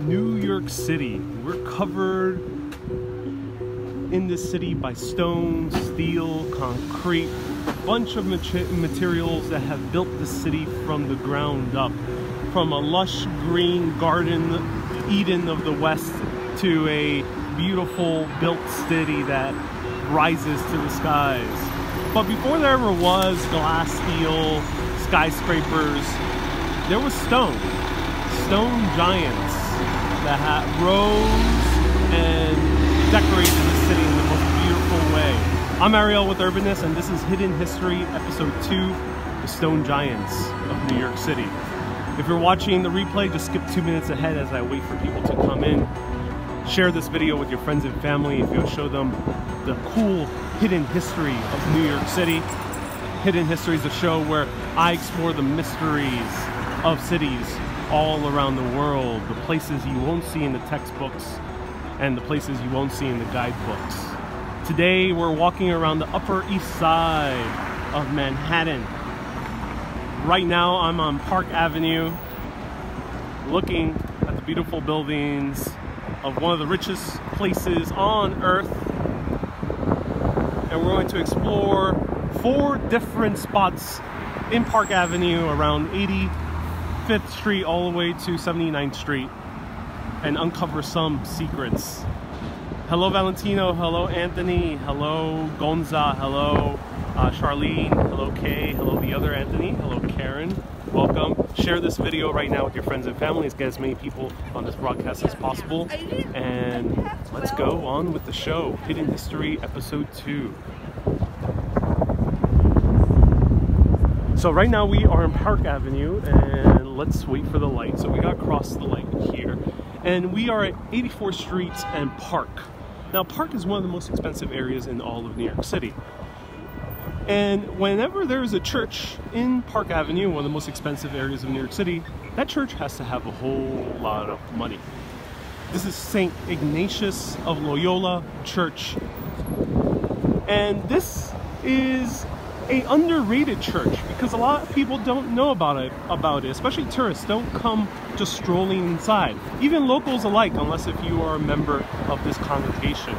New York City. We're covered in this city by stone, steel, concrete, a bunch of materials that have built the city from the ground up. From a lush green garden, Eden of the West, to a beautiful built city that rises to the skies. But before there ever was glass, steel, skyscrapers, there was stone giants that rose and decorated the city in the most beautiful way. I'm Ariel with Urbanist, and this is Hidden History, Episode 2, The Stone Giants of New York City. If you're watching the replay, just skip 2 minutes ahead as I wait for people to come in. Share this video with your friends and family if you'll show them the cool hidden history of New York City. Hidden History is a show where I explore the mysteries of cities all around the world, the places you won't see in the textbooks and the places you won't see in the guidebooks. Today we're walking around the Upper East Side of Manhattan. Right now I'm on Park Avenue looking at the beautiful buildings of one of the richest places on earth, and we're going to explore 4 different spots in Park Avenue around 85th Street all the way to 79th Street and uncover some secrets. Hello Valentino, hello Anthony, hello Gonza, hello Charlene, hello Kay, hello the other Anthony, hello Karen, welcome. Share this video right now with your friends and family. Let's get as many people on this broadcast as possible, and let's go on with the show. Hidden History Episode 2. So right now we are on Park Avenue, and let's wait for the light. So we gotta cross the light here, and we are at 84th Street and Park. Now Park is one of the most expensive areas in all of New York City. And whenever there's a church in Park Avenue, one of the most expensive areas of New York City, that church has to have a whole lot of money. This is St. Ignatius of Loyola Church. And this is an underrated church because a lot of people don't know about it, especially tourists don't come just strolling inside. Even locals alike, unless if you are a member of this congregation.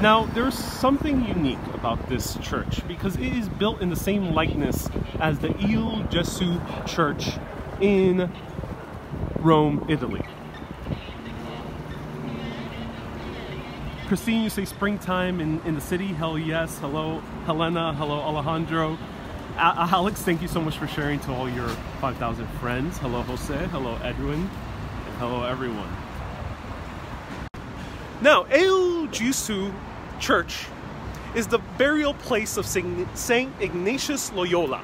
Now, there's something unique about this church because it is built in the same likeness as the Il Gesù Church in Rome, Italy. Christine, you say springtime in the city? Hell yes. Hello, Helena. Hello, Alejandro. Alex, thank you so much for sharing to all your 5,000 friends. Hello, Jose. Hello, Edwin. And hello, everyone. Now, Il Gesù Church is the burial place of Saint Ignatius Loyola.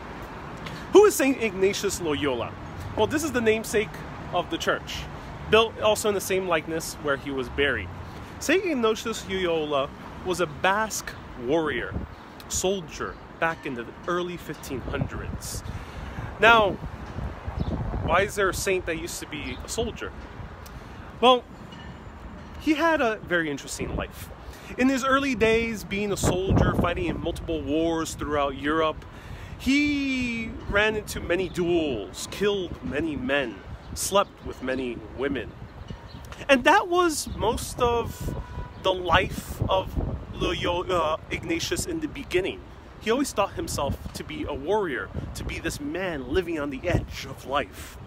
Who is Saint Ignatius Loyola? Well, this is the namesake of the church, built also in the same likeness where he was buried. Saint Ignatius Loyola was a Basque warrior, soldier, back in the early 1500s. Now, why is there a saint that used to be a soldier? Well, he had a very interesting life. In his early days, being a soldier, fighting in multiple wars throughout Europe, he ran into many duels, killed many men, slept with many women. And that was most of the life of Ignatius in the beginning. He always thought himself to be a warrior, to be this man living on the edge of life,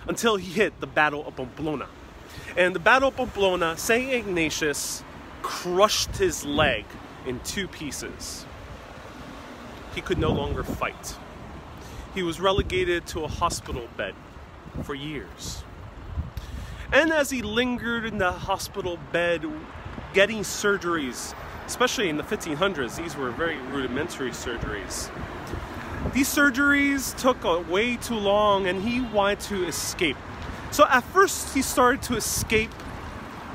until he hit the Battle of Pamplona. And the Battle of Pamplona, St. Ignatius crushed his leg in 2 pieces. He could no longer fight. He was relegated to a hospital bed for years. And as he lingered in the hospital bed, getting surgeries, especially in the 1500s, these were very rudimentary surgeries. These surgeries took way too long, and he wanted to escape. So at first he started to escape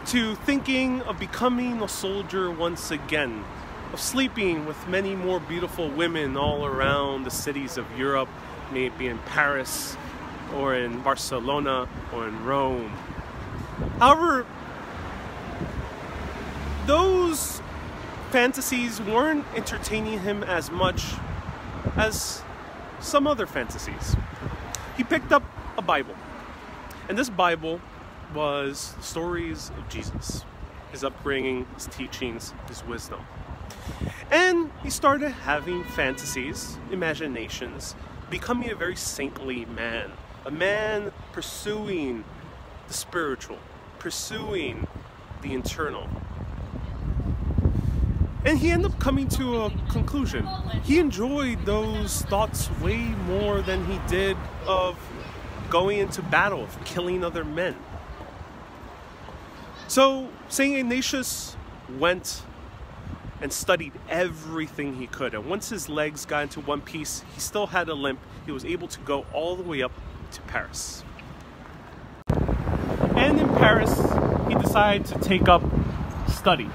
to thinking of becoming a soldier once again, of sleeping with many more beautiful women all around the cities of Europe, may it be in Paris or in Barcelona or in Rome. However, those fantasies weren't entertaining him as much as some other fantasies. He picked up a Bible, and this Bible was stories of Jesus, his upbringing, his teachings, his wisdom. And he started having fantasies, imaginations, becoming a very saintly man, a man pursuing the spiritual, pursuing the eternal. And he ended up coming to a conclusion. He enjoyed those thoughts way more than he did of going into battle, of killing other men. So St. Ignatius went and studied everything he could. And once his legs got into one piece, he still had a limp. He was able to go all the way up to Paris. And in Paris, he decided to take up study.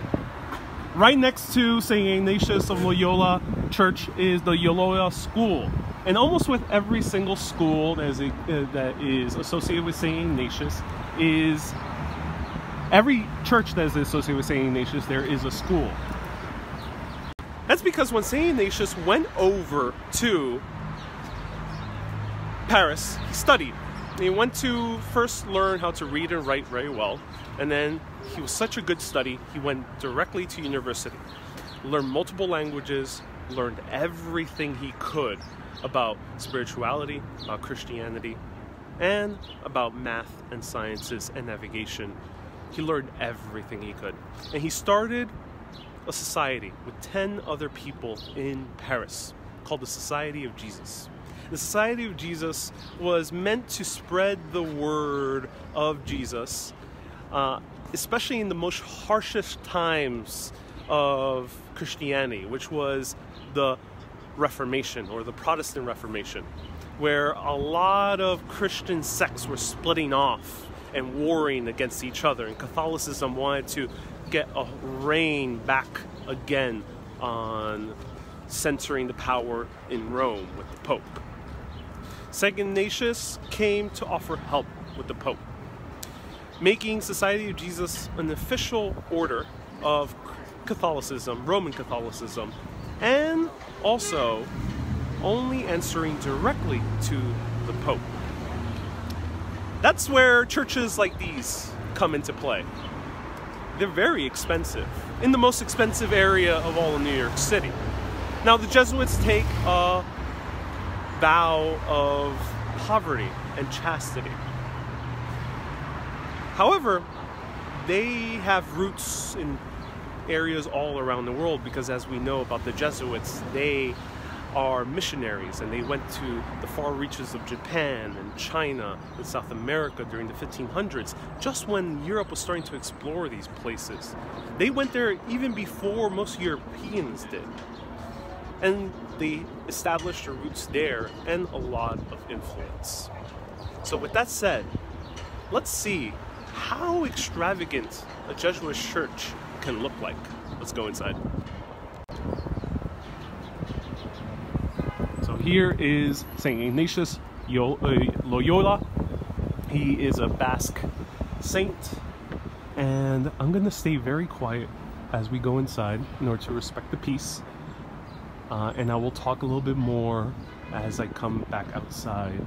Right next to St. Ignatius of Loyola Church is the Loyola School. And almost with every single school that is associated with St. Ignatius is, every church that is associated with St. Ignatius, there is a school. That's because when St. Ignatius went over to Paris, he studied. He went to first learn how to read and write very well, and then he was such a good study, he went directly to university, learned multiple languages, learned everything he could about spirituality, about Christianity, and about math and sciences and navigation. He learned everything he could. And he started a society with 10 other people in Paris called the Society of Jesus. The Society of Jesus was meant to spread the word of Jesus, especially in the most harshest times of Christianity, which was the Reformation or the Protestant Reformation, where a lot of Christian sects were splitting off and warring against each other, and Catholicism wanted to get a reign back again on centering the power in Rome with the Pope. St. Ignatius came to offer help with the Pope, making Society of Jesus an official order of Catholicism, Roman Catholicism, and also only answering directly to the Pope. That's where churches like these come into play. They're very expensive, in the most expensive area of all of New York City. Now, the Jesuits take a vow of poverty and chastity. However, they have roots in areas all around the world because, as we know about the Jesuits, they are missionaries, and they went to the far reaches of Japan and China and South America during the 1500s, just when Europe was starting to explore these places. They went there even before most Europeans did. And they established their roots there and a lot of influence. So with that said, let's see how extravagant a Jesuit church can look like. Let's go inside. So here is St. Ignatius Loyola. He is a Basque saint, and I'm going to stay very quiet as we go inside in order to respect the peace. And I will talk a little bit more as I come back outside.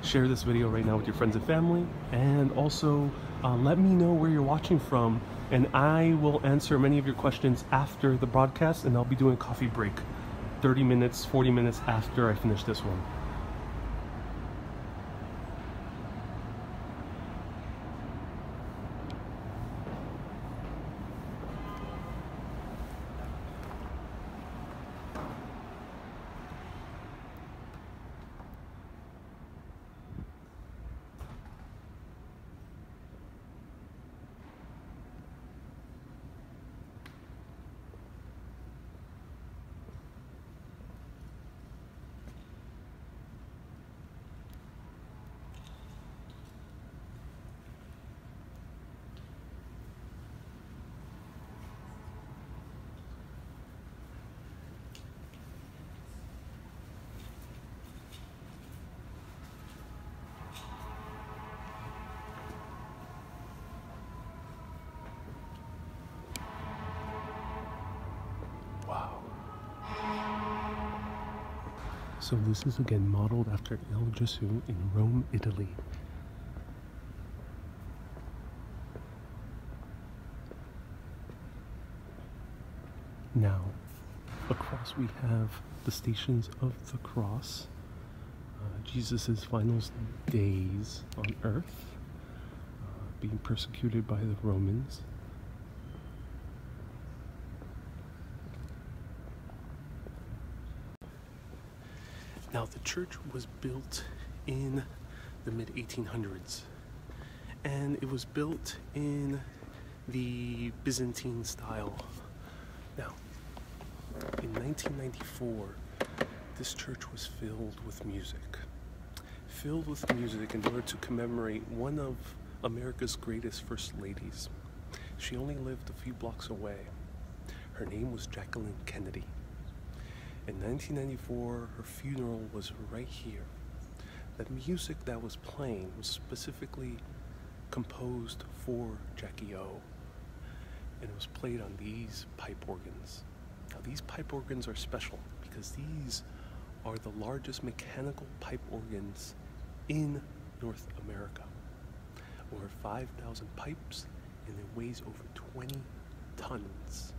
Share this video right now with your friends and family, and also let me know where you're watching from, and I will answer many of your questions after the broadcast, and I'll be doing a coffee break 30 minutes, 40 minutes after I finish this one. So this is again modeled after Il Gesù in Rome, Italy. Now, across we have the Stations of the Cross, Jesus' final days on earth, being persecuted by the Romans. Now, the church was built in the mid-1800s, and it was built in the Byzantine style. Now, in 1994, this church was filled with music. Filled with music in order to commemorate one of America's greatest first ladies. She only lived a few blocks away. Her name was Jacqueline Kennedy. In 1994, her funeral was right here. The music that was playing was specifically composed for Jackie O, and it was played on these pipe organs. Now, these pipe organs are special because these are the largest mechanical pipe organs in North America. Over 5,000 pipes, and it weighs over 20 tons.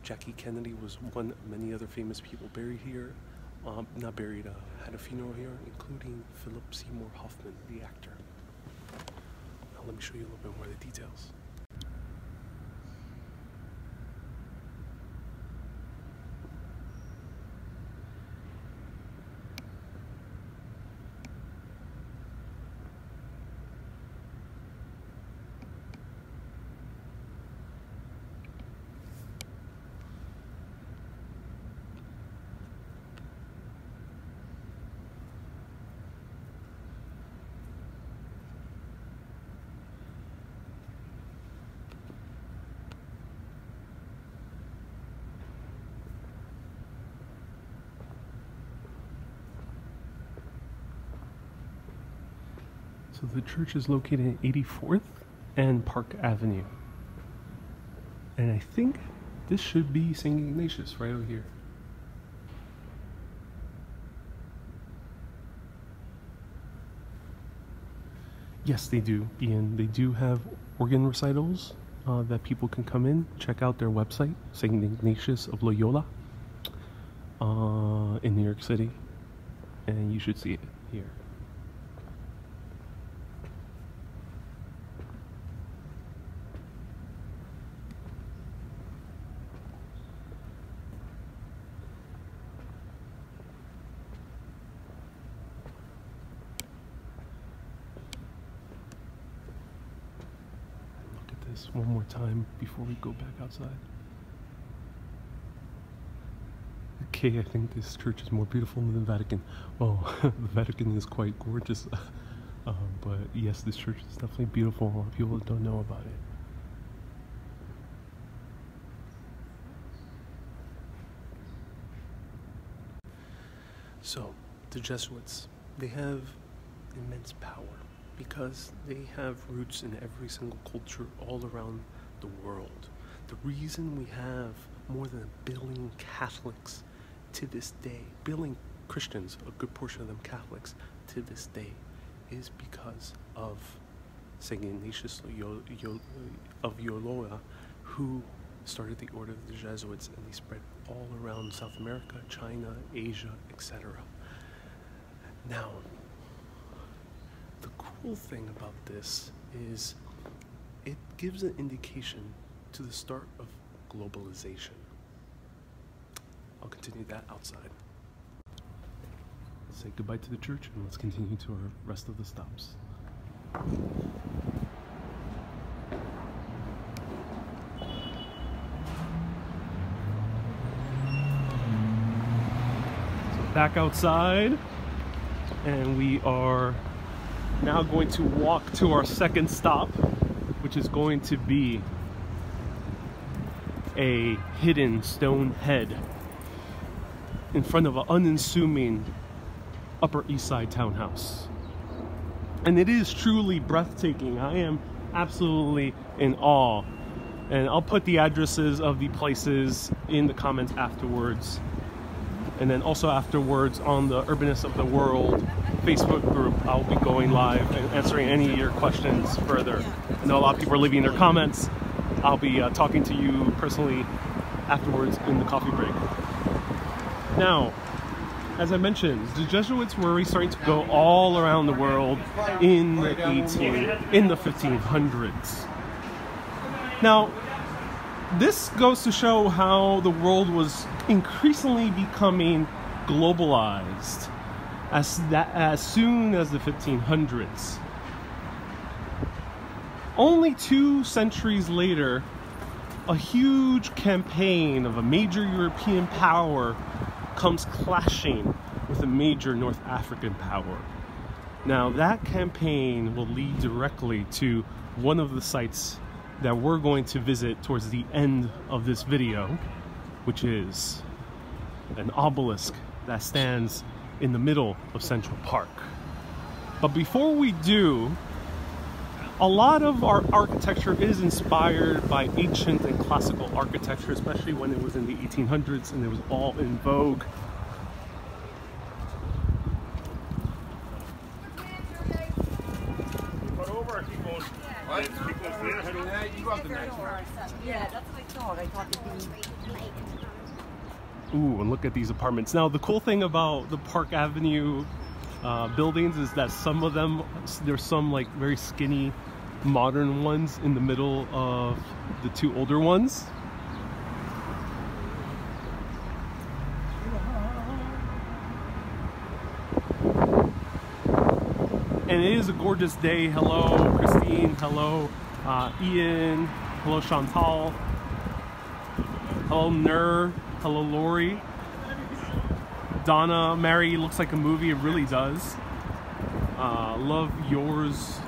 Jackie Kennedy was one of many other famous people buried here. Had a funeral here, including Philip Seymour Hoffman, the actor. Now let me show you a little bit more of the details. So the church is located at 84th and Park Avenue. And I think this should be St. Ignatius right over here. Yes, they do, Ian. They do have organ recitals that people can come in. Check out their website, St. Ignatius of Loyola, in New York City. And you should see it here. One more time before we go back outside. Okay, I think this church is more beautiful than the Vatican. Well, the Vatican is quite gorgeous, but yes, this church is definitely beautiful. A lot of people don't know about it. So, the Jesuits, they have immense power, because they have roots in every single culture all around the world. The reason we have more than 1 billion Catholics to this day, billion Christians, a good portion of them Catholics to this day, is because of St. Ignatius of Loyola, who started the order of the Jesuits, and they spread all around South America, China, Asia, etc. Now, the cool thing about this is it gives an indication to the start of globalization. I'll continue that outside. Say goodbye to the church and let's continue to our rest of the stops. So back outside, and we are now going to walk to our second stop, which is going to be a hidden stone head in front of an unassuming Upper East Side townhouse. And it is truly breathtaking. I am absolutely in awe. And I'll put the addresses of the places in the comments afterwards. And then also afterwards on the Urbanists of the World Facebook group, I'll be going live and answering any of your questions further. I know a lot of people are leaving their comments. I'll be talking to you personally afterwards in the coffee break. Now, as I mentioned, the Jesuits were already starting to go all around the world in the 1500s. Now, this goes to show how the world was increasingly becoming globalized as soon as the 1500s. Only 2 centuries later, a huge campaign of a major European power comes clashing with a major North African power. Now, that campaign will lead directly to one of the sites that we're going to visit towards the end of this video, which is an obelisk that stands in the middle of Central Park. But before we do, a lot of our architecture is inspired by ancient and classical architecture, especially when it was in the 1800s and it was all in vogue. Ooh, and look at these apartments. Now, the cool thing about the Park Avenue buildings is that some of them, there's some like very skinny modern ones in the middle of the 2 older ones. And it is a gorgeous day. Hello, Christine. Hello, Ian. Hello, Chantal. Hello, Nur. Hello, Lori. Donna, Mary looks like a movie. It really does. Love yours.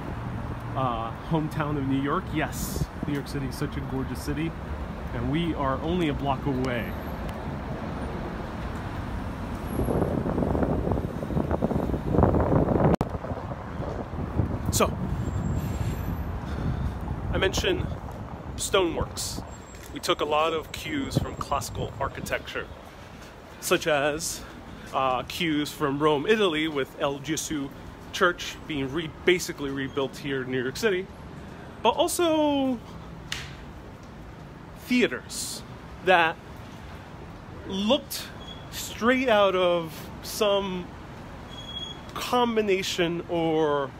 Hometown of New York. Yes, New York City is such a gorgeous city. And we are only a block away. So, I mentioned stoneworks. We took a lot of cues from classical architecture, such as cues from Rome, Italy, with El Gesù Church being basically rebuilt here in New York City, but also theaters that looked straight out of some combination or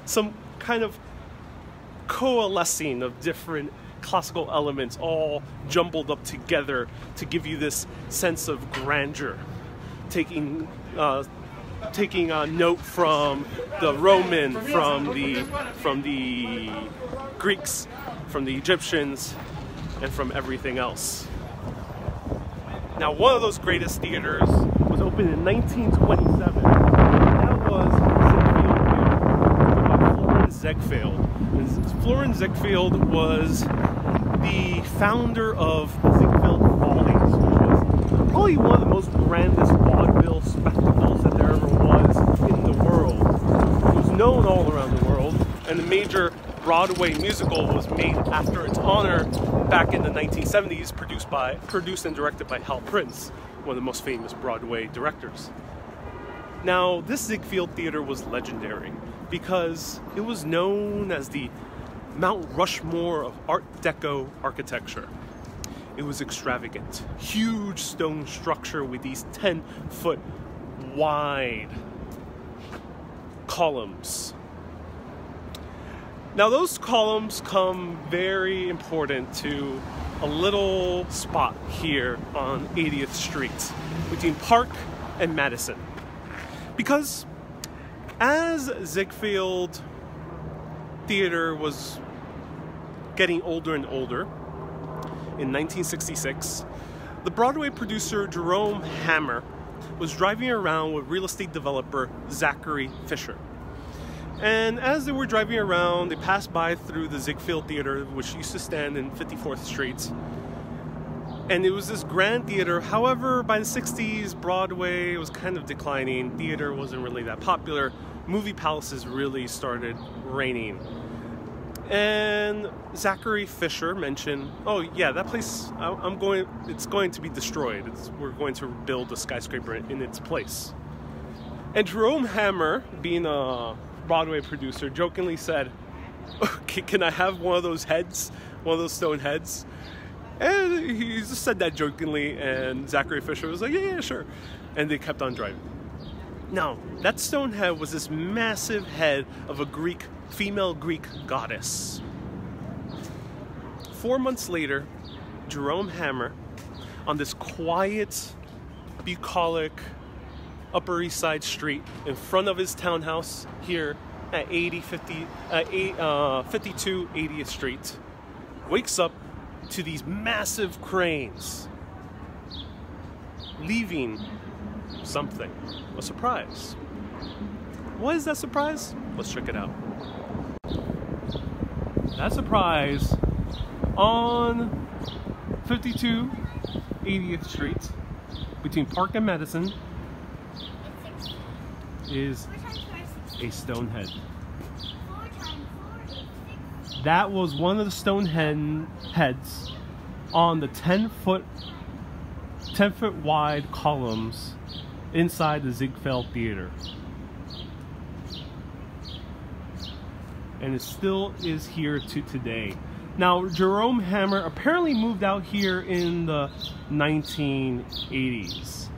some kind of coalescing of different classical elements all jumbled up together to give you this sense of grandeur, taking note from the Roman, from the Greeks, from the Egyptians, and from everything else. Now, one of those greatest theaters was opened in 1927. That was Ziegfeld Theater, by Florence Ziegfeld was the founder of the Ziegfeld Follies, which was probably one of the most grandest vaudeville spectacles that there ever was in the world. It was known all around the world, and a major Broadway musical was made after its honor back in the 1970s, produced and directed by Hal Prince, one of the most famous Broadway directors. Now, this Ziegfeld Theater was legendary because it was known as the Mount Rushmore of Art Deco architecture. It was extravagant, huge stone structure with these 10-foot wide columns. Now, those columns come very important to a little spot here on 80th Street between Park and Madison. Because as Ziegfeld Theater was getting older and older, in 1966, the Broadway producer Jerome Hammer was driving around with real estate developer Zachary Fisher. And as they were driving around, they passed by through the Ziegfeld Theater, which used to stand in 54th Street. And it was this grand theater. However, by the 60s, Broadway was kind of declining. Theater wasn't really that popular. Movie palaces really started reigning. And Zachary Fisher mentioned, oh yeah, that place, it's going to be destroyed. We're going to build a skyscraper in its place. And Jerome Hammer, being a Broadway producer, jokingly said, okay, can I have one of those heads, one of those stone heads? And he just said that jokingly, and Zachary Fisher was like, yeah, sure. And they kept on driving. Now, that stone head was this massive head of a female Greek goddess. 4 months later, Jerome Hammer, on this quiet, bucolic, Upper East Side street in front of his townhouse here at 52 80th Street, wakes up to these massive cranes leaving something, a surprise. What is that surprise? Let's check it out. That surprise on 52 80th Street between Park and Madison is a stone head. That was one of the stone heads on the 10-foot wide columns inside the Ziegfeld Theater. And it still is here to today. Now, Jerome Hammer apparently moved out here in the 1980s.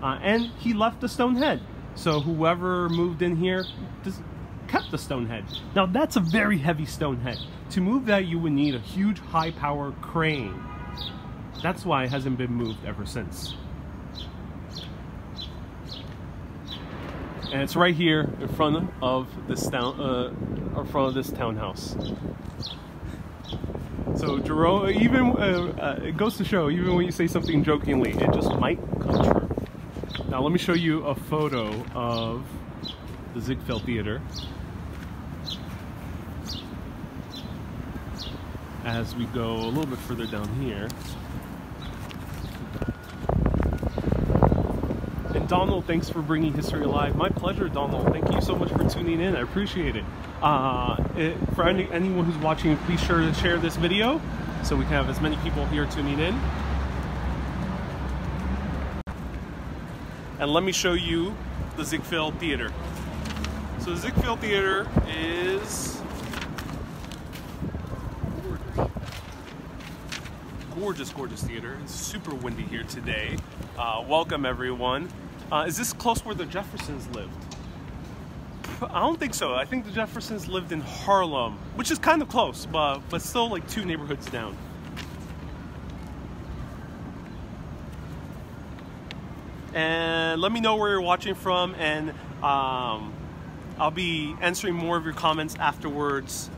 And he left the stone head. So whoever moved in here just kept the stone head. Now, that's a very heavy stone head. To move that, you would need a huge high-power crane. That's why it hasn't been moved ever since. And it's right here in front of this townhouse. So Jerome, even it goes to show, even when you say something jokingly, it just might come true. Now let me show you a photo of the Ziegfeld Theater as we go a little bit further down here. And Donald, thanks for bringing history alive. My pleasure, Donald. Thank you so much for tuning in. I appreciate it. For anyone who's watching, be sure to share this video so we can have as many people here tuning in. And let me show you the Ziegfeld Theater. So the Ziegfeld Theater is gorgeous, gorgeous theater. It's super windy here today. Welcome everyone. Is this close where the Jeffersons lived? I don't think so. I think the Jeffersons lived in Harlem, which is kind of close, but still like 2 neighborhoods down. And let me know where you're watching from, and I'll be answering more of your comments afterwards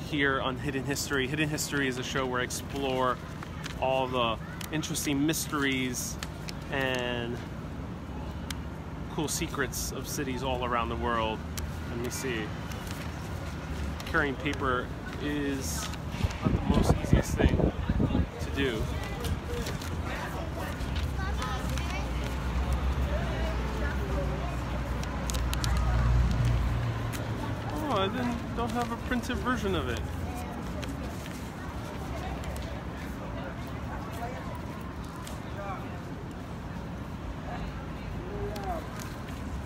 here on Hidden History. Hidden History is a show where I explore all the interesting mysteries and cool secrets of cities all around the world. Let me see. Carrying paper is not the most easiest thing to do. Oh, I don't have a printed version of it.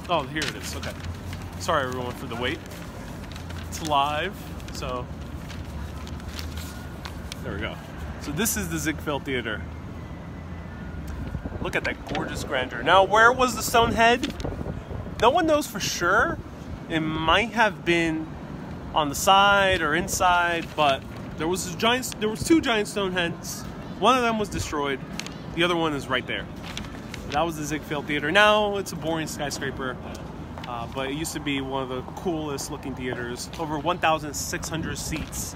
Oh, here it is. Okay. Sorry everyone for the wait. It's live, so there we go. So this is the Ziegfeld Theater. Look at that gorgeous grandeur. Now, where was the stone head? No one knows for sure. It might have been on the side or inside, but there was 2 giant stone heads. One of them was destroyed. The other one is right there. That was the Ziegfeld Theater. Now it's a boring skyscraper, but it used to be one of the coolest looking theaters. Over 1,600 seats.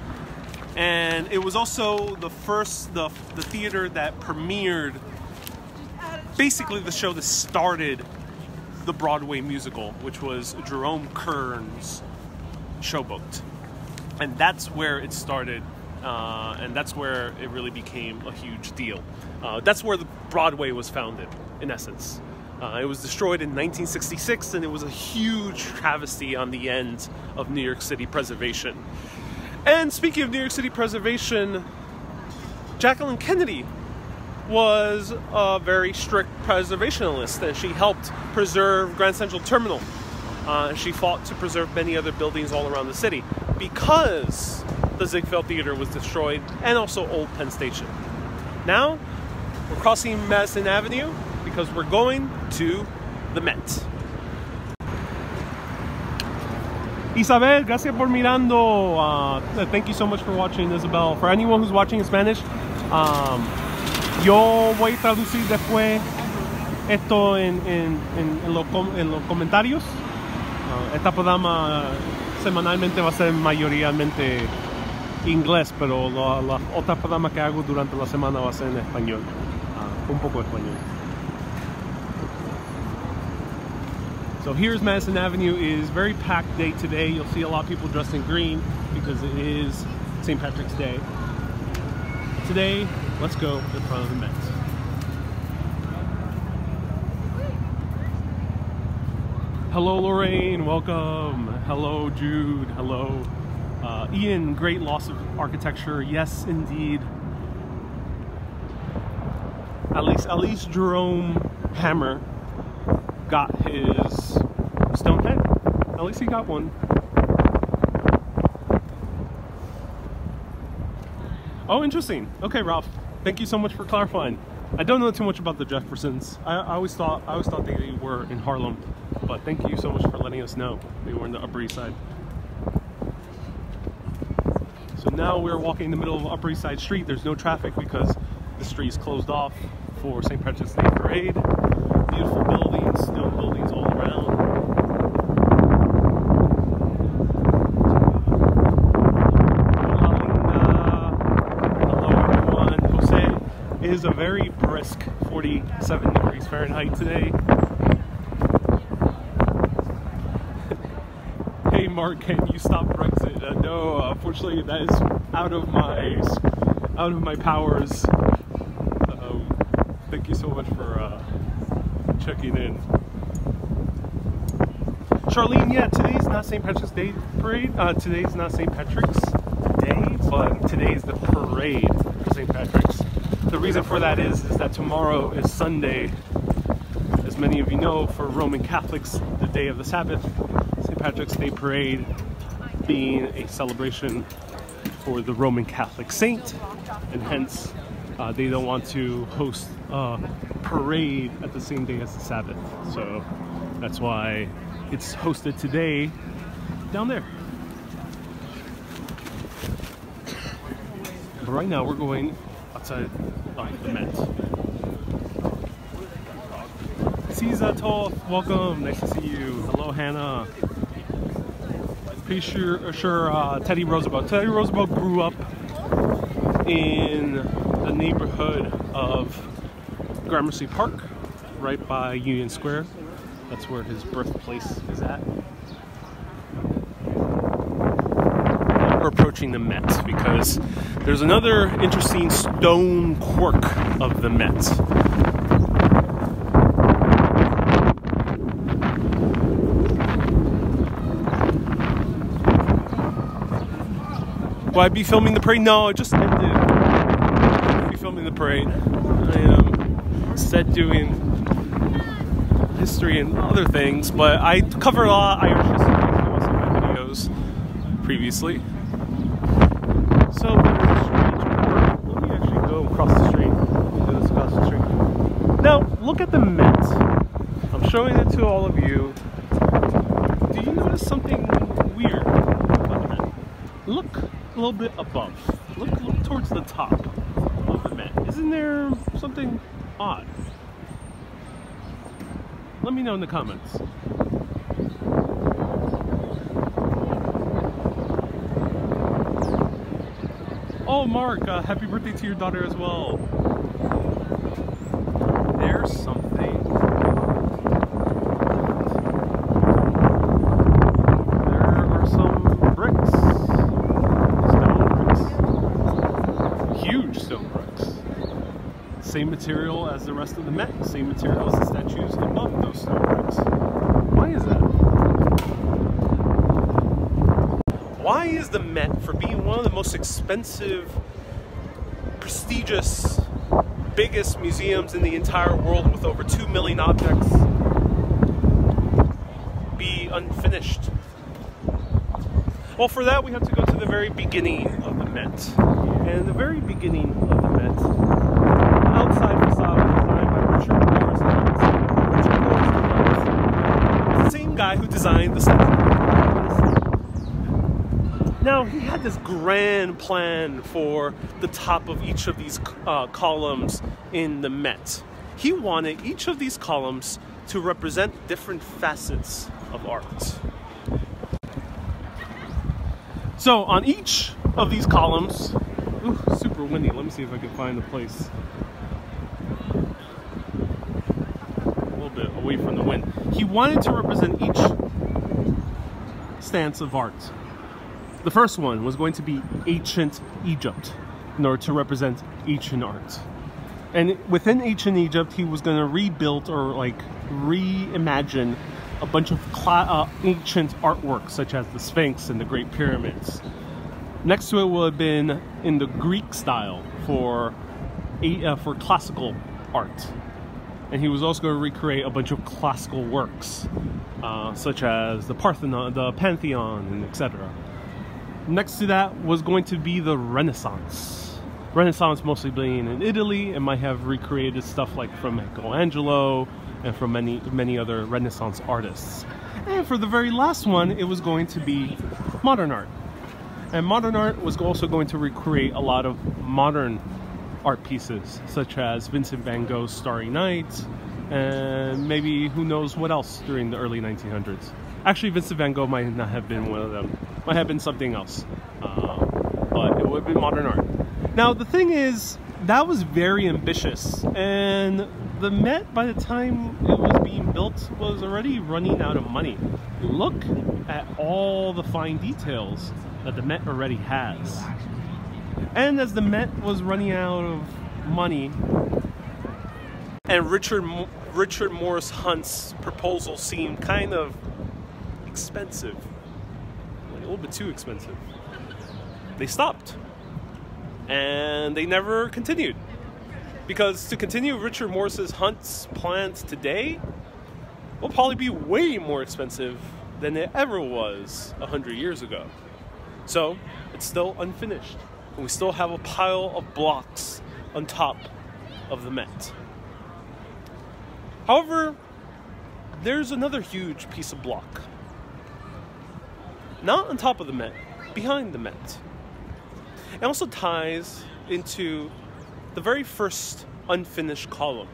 And it was also the theater that premiered basically the show that started the Broadway musical, which was Jerome Kern's Showboat. And that's where it started, and that's where it really became a huge deal. That's where the Broadway was founded, in essence. It was destroyed in 1966, and it was a huge travesty on the end of New York City preservation. And speaking of New York City preservation, Jacqueline Kennedy was a very strict preservationist, and she helped preserve Grand Central Terminal. She fought to preserve many other buildings all around the city because the Ziegfeld Theater was destroyed, and also Old Penn Station. Now, we're crossing Madison Avenue because we're going to the Met. Isabel, gracias por mirando. Thank you so much for watching, Isabel. For anyone who's watching in Spanish, yo voy a traducir después esto en los comentarios. Esta programa semanalmente va a ser mayoritariamente inglés, pero las otras programas que hago durante la semana va a ser en español. Un poco español. So here's Madison Avenue. It is a very packed day today. You'll see a lot of people dressed in green because it is St. Patrick's Day. Today, let's go in front of the Met. Hello Lorraine, welcome. Hello Jude, hello. Ian, great loss of architecture. Yes, indeed. At least Jerome Hammer got his stone head. At least he got one. Oh, interesting. Okay, Ralph. Thank you so much for clarifying. I don't know too much about the Jeffersons. I always thought they were in Harlem, but thank you so much for letting us know they were in the Upper East Side. So now we're walking in the middle of Upper East Side Street. There's no traffic because the street is closed off for St. Patrick's Day Parade. Beautiful buildings, stone buildings all around. Hello everyone. Jose, it is a very brisk 47 degrees Fahrenheit today. Hey Mark, can you stop Brexit? No, unfortunately that is out of my powers. Thank you so much for checking in. Charlene, yeah, today's not St. Patrick's Day parade. Today's not St. Patrick's Day, but today's the parade for St. Patrick's. The reason for that is that tomorrow is Sunday. As many of you know, for Roman Catholics, the day of the Sabbath, St. Patrick's Day parade being a celebration for the Roman Catholic saint, and hence they don't want to host a parade at the same day as the Sabbath. So that's why it's hosted today down there. But right now we're going outside of the Met. Caesar Toth, welcome, nice to see you. Hello Hannah. Pretty sure Teddy Roosevelt. Teddy Roosevelt grew up in the neighborhood of Gramercy Park, right by Union Square. That's where his birthplace is at. Now we're approaching the Met because there's another interesting stone quirk of the Met. Will I be filming the parade? No, I just ended. I'll be filming the parade. I am instead doing history and other things, but I cover a lot of Irish history in most of my videos previously. So there's a strange quirk. Let me actually go across the street. Do this across the street. Now, look at the Met. I'm showing it to all of you. Do you notice something weird about the Met? Look a little bit above. Look towards the top of the Met. Isn't there something odd? Let me know in the comments. Oh, Mark, happy birthday to your daughter as well. There's something. There are some bricks. Huge stone bricks. Same material as the rest of the Met, same material as the statues above those stone bricks. Why is that? Why why is the Met, for being one of the most expensive, prestigious, biggest museums in the entire world with over 2 million objects, be unfinished? Well, for that we have to go to the very beginning of the Met. And the very beginning of the Met, the outside facade was designed by Richard Morris. Richard Morris was the same guy who designed the statue. Now, he had this grand plan for the top of each of these columns in the Met. He wanted each of these columns to represent different facets of art. So on each of these columns, ooh, super windy. Let me see if I can find a place a little bit away from the wind. He wanted to represent each stance of art. The first one was going to be ancient Egypt, in order to represent ancient art. And within ancient Egypt, he was going to rebuild or like reimagine a bunch of ancient artworks, such as the Sphinx and the Great Pyramids. Next to it would have been in the Greek style for classical art. And he was also going to recreate a bunch of classical works, such as the Parthenon, the Pantheon, and etc. Next to that was going to be the Renaissance. Renaissance mostly being in Italy, and might have recreated stuff like from Michelangelo and from many other Renaissance artists. And for the very last one, it was going to be modern art. And modern art was also going to recreate a lot of modern art pieces, such as Vincent van Gogh's Starry Night, and maybe who knows what else during the early 1900s. Actually, Vincent van Gogh might not have been one of them. Might have been something else. But it would have been modern art. Now, the thing is, that was very ambitious. And the Met, by the time it was being built, was already running out of money. Look at all the fine details that the Met already has. And as the Met was running out of money, and Richard Morris Hunt's proposal seemed kind of expensive, like a little bit too expensive, they stopped. And they never continued. Because to continue Richard Morris Hunt's plans today will probably be way more expensive than it ever was 100 years ago. So it's still unfinished. And we still have a pile of blocks on top of the Met. However, there's another huge piece of block. Not on top of the Met, behind the Met. It also ties into the very first unfinished column,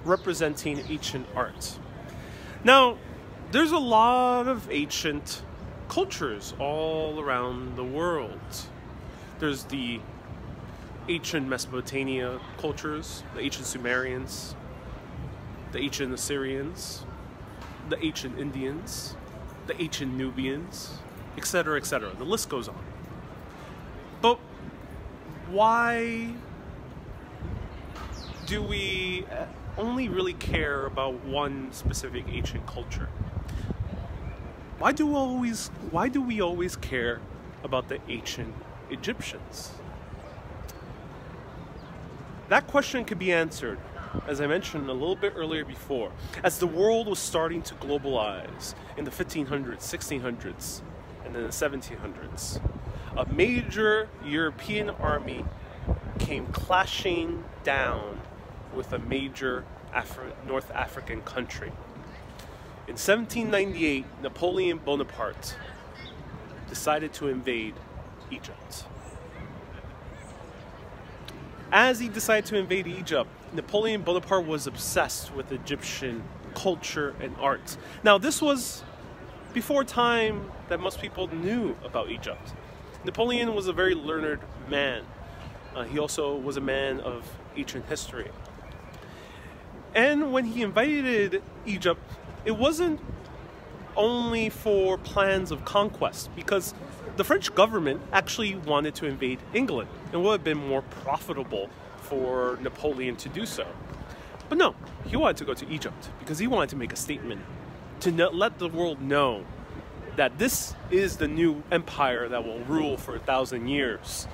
representing ancient art. Now, there's a lot of ancient cultures all around the world. There's the ancient Mesopotamia cultures, the ancient Sumerians, the ancient Assyrians, the ancient Indians, the ancient Nubians, etc., etc. The list goes on. But why do we only really care about one specific ancient culture? Why do we always care about the ancient Egyptians? That question could be answered, as I mentioned a little bit earlier before, as the world was starting to globalize in the 1500s, 1600s, and then the 1700s. A major European army came clashing down with a major North African country. In 1798, Napoleon Bonaparte decided to invade Egypt. As he decided to invade Egypt, Napoleon Bonaparte was obsessed with Egyptian culture and art. Now, this was before time that most people knew about Egypt. Napoleon was a very learned man. He also was a man of ancient history. And when he invaded Egypt, it wasn't only for plans of conquest, because the French government actually wanted to invade England. It would have been more profitable for Napoleon to do so. But no, he wanted to go to Egypt because he wanted to make a statement, to let the world know that this is the new empire that will rule for 1,000 years.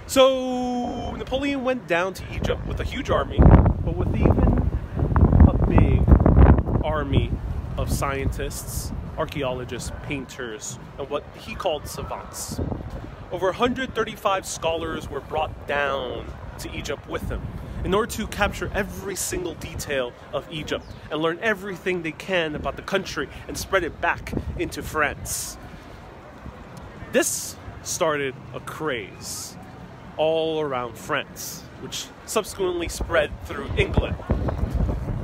So Napoleon went down to Egypt with a huge army, but with even a big army of scientists, archaeologists, painters, and what he called savants. Over 135 scholars were brought down to Egypt with him in order to capture every single detail of Egypt and learn everything they can about the country and spread it back into France. This started a craze all around France, which subsequently spread through England,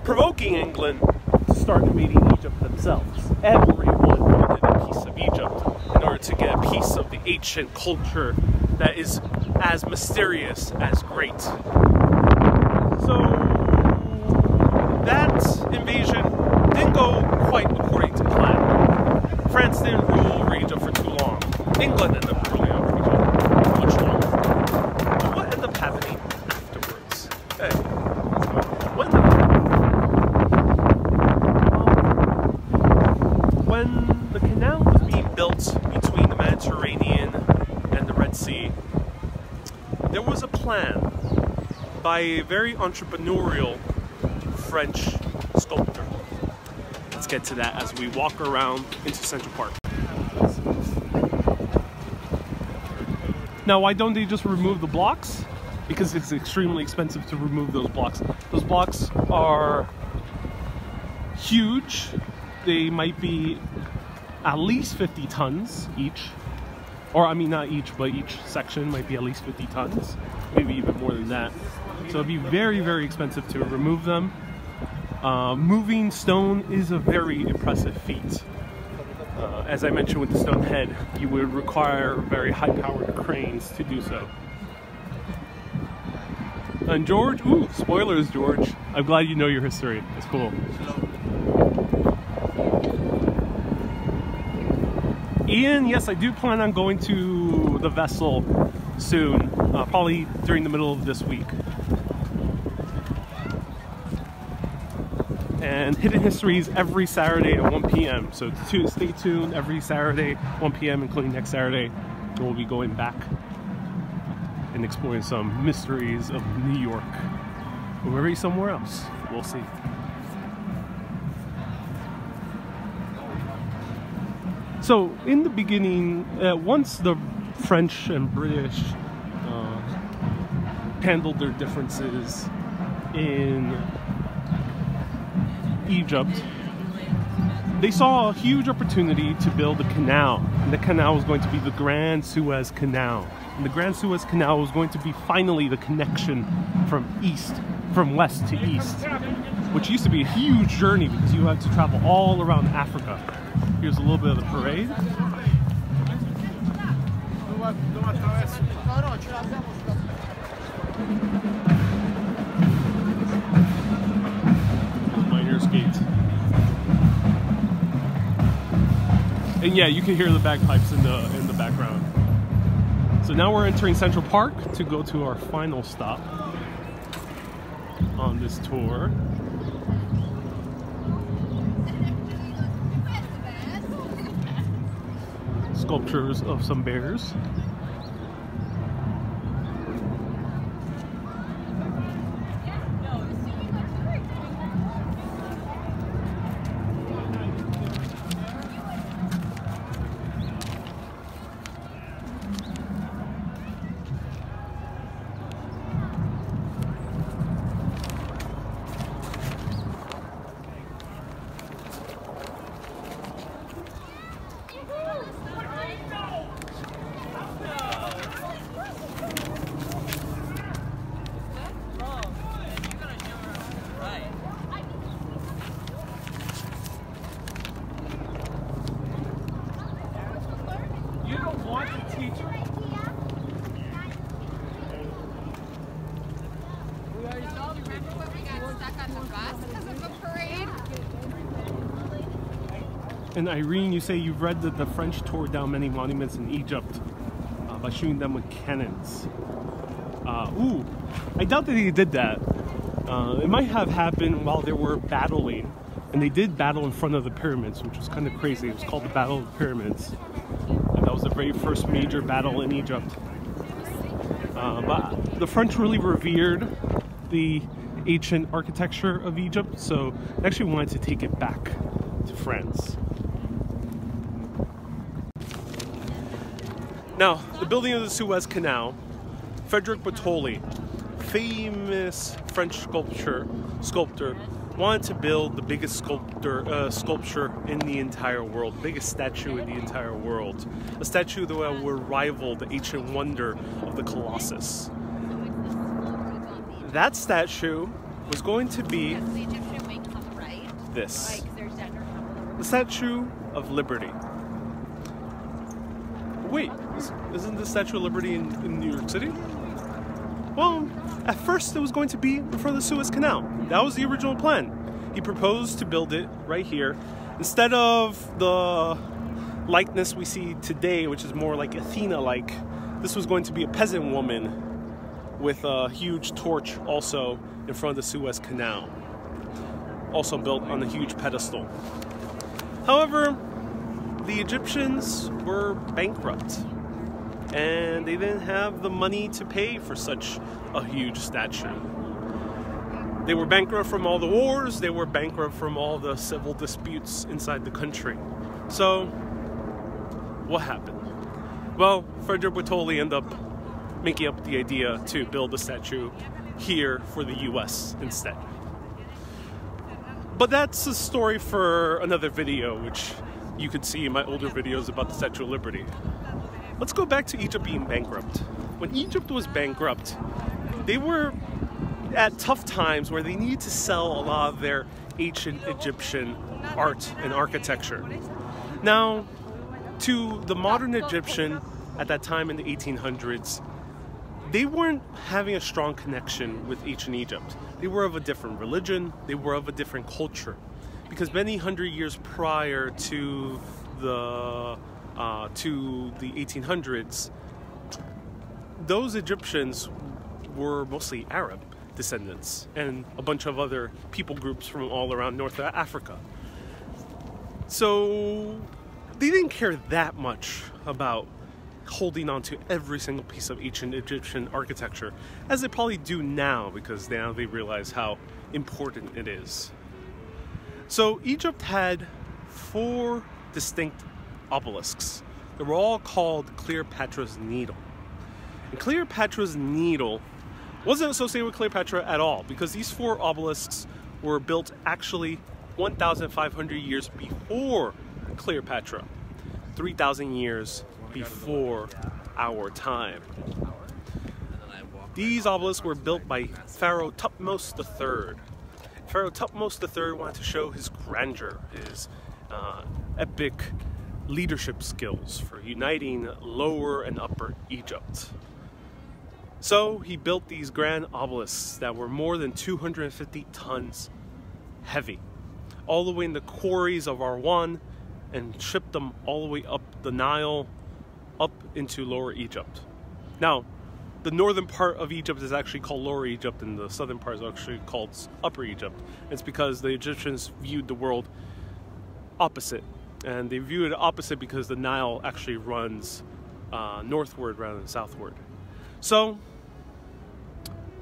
provoking England to start invading Egypt themselves. Everyone wanted a piece of Egypt in order to get a piece of the ancient culture that is as mysterious as great. So that invasion didn't go quite according to plan. France didn't rule over Egypt for too long. England ended up ruling over Egypt much longer. But what ended up happening afterwards? Hey, what ended up happening? When the canal was being built between the Mediterranean and the Red Sea, there was a plan by a very entrepreneurial French sculptor. Let's get to that as we walk around into Central Park. Now, why don't they just remove the blocks? Because it's extremely expensive to remove those blocks. Those blocks are huge. They might be at least 50 tons each. Or, I mean, not each, but each section might be at least 50 tons. Maybe even more than that. So it'd be very, very expensive to remove them. Moving stone is a very impressive feat. As I mentioned with the stone head, you would require very high-powered cranes to do so. And George, ooh, spoilers, George. I'm glad you know your history. It's cool. Ian, yes, I do plan on going to the vessel soon, probably during the middle of this week. And Hidden Histories every Saturday at 1 p.m. So stay tuned every Saturday, 1 p.m., including next Saturday. We'll be going back and exploring some mysteries of New York. Or maybe somewhere else. We'll see. So in the beginning, once the French and British handled their differences in Egypt, they saw a huge opportunity to build a canal. And the canal was going to be the Grand Suez Canal. And the Grand Suez Canal was going to be finally the connection from west to east, which used to be a huge journey because you had to travel all around Africa. Here's a little bit of the parade. Miners' Gate. And yeah, you can hear the bagpipes in the background. So now we're entering Central Park to go to our final stop on this tour. Sculptures of some bears. And Irene, you say you've read that the French tore down many monuments in Egypt by shooting them with cannons. Ooh, I doubt that he did that. It might have happened while they were battling And they did battle in front of the pyramids, which was kind of crazy. It was called the Battle of the Pyramids. And that was the very first major battle in Egypt. But the French really revered the ancient architecture of Egypt, so they actually wanted to take it back to France. Now, the building of the Suez Canal, Frederick Bartholdi, famous French sculptor, wanted to build the biggest sculpture in the entire world, biggest statue in the entire world. A statue that would rival the ancient wonder of the Colossus. That statue was going to be this. The Statue of Liberty. Wait, isn't the Statue of Liberty in New York City? Well, at first it was going to be in front of the Suez Canal. That was the original plan. He proposed to build it right here. Instead of the likeness we see today, which is more like Athena-like, this was going to be a peasant woman with a huge torch also in front of the Suez Canal. Also built on a huge pedestal. However, the Egyptians were bankrupt, and they didn't have the money to pay for such a huge statue. They were bankrupt from all the wars, they were bankrupt from all the civil disputes inside the country. So, what happened? Well, Frederick Bartholdi ended up making up the idea to build a statue here for the US instead. But that's a story for another video, which you could see in my older videos about the Statue of Liberty. Let's go back to Egypt being bankrupt. When Egypt was bankrupt, they were at tough times where they needed to sell a lot of their ancient Egyptian art and architecture. Now, to the modern Egyptian at that time in the 1800s, they weren't having a strong connection with ancient Egypt. They were of a different religion, they were of a different culture. Because many hundred years prior to the 1800s, those Egyptians were mostly Arab descendants and a bunch of other people groups from all around North Africa. So they didn't care that much about holding on to every single piece of ancient Egyptian architecture, as they probably do now, because now they realize how important it is. So Egypt had 4 distinct obelisks. They were all called Cleopatra's Needle. And Cleopatra's Needle wasn't associated with Cleopatra at all, because these 4 obelisks were built actually 1,500 years before Cleopatra, 3,000 years before our time. These obelisks were built by Pharaoh Thutmose III. Pharaoh Thutmose III wanted to show his grandeur, his epic leadership skills for uniting Lower and Upper Egypt. So he built these grand obelisks that were more than 250 tons heavy, all the way in the quarries of Arwan, and shipped them all the way up the Nile, up into Lower Egypt. Now, the northern part of Egypt is actually called Lower Egypt, and the southern part is actually called Upper Egypt. It's because the Egyptians viewed the world opposite, and they viewed it opposite because the Nile actually runs northward rather than southward. So,